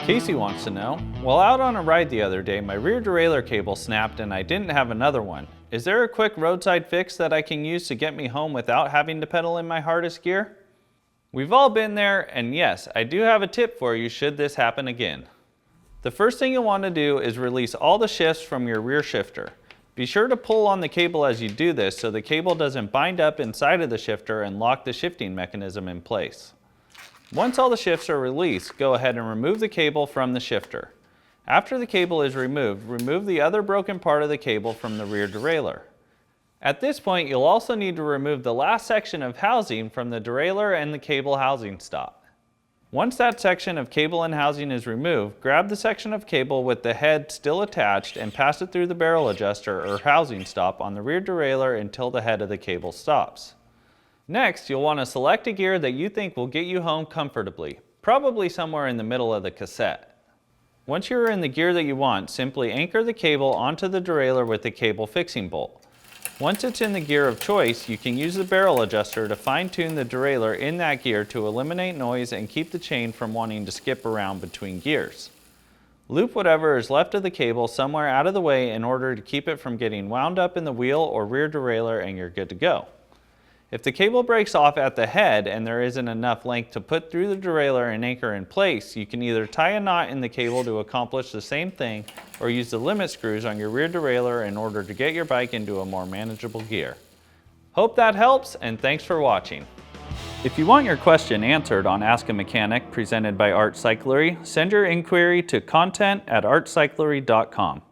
Casey wants to know, while out on a ride the other day, my rear derailleur cable snapped and I didn't have another one. Is there a quick roadside fix that I can use to get me home without having to pedal in my hardest gear? We've all been there, and yes, I do have a tip for you should this happen again. The first thing you'll want to do is release all the shifts from your rear shifter. Be sure to pull on the cable as you do this so the cable doesn't bind up inside of the shifter and lock the shifting mechanism in place. Once all the shifts are released, go ahead and remove the cable from the shifter. After the cable is removed, remove the other broken part of the cable from the rear derailleur. At this point, you'll also need to remove the last section of housing from the derailleur and the cable housing stop. Once that section of cable and housing is removed, grab the section of cable with the head still attached and pass it through the barrel adjuster or housing stop on the rear derailleur until the head of the cable stops. Next, you'll want to select a gear that you think will get you home comfortably, probably somewhere in the middle of the cassette. Once you're in the gear that you want, simply anchor the cable onto the derailleur with the cable fixing bolt. Once it's in the gear of choice, you can use the barrel adjuster to fine-tune the derailleur in that gear to eliminate noise and keep the chain from wanting to skip around between gears. Loop whatever is left of the cable somewhere out of the way in order to keep it from getting wound up in the wheel or rear derailleur, and you're good to go. If the cable breaks off at the head and there isn't enough length to put through the derailleur and anchor in place, you can either tie a knot in the cable to accomplish the same thing or use the limit screws on your rear derailleur in order to get your bike into a more manageable gear. Hope that helps, and thanks for watching. If you want your question answered on Ask a Mechanic presented by Art Cyclery, send your inquiry to content@artcyclery.com.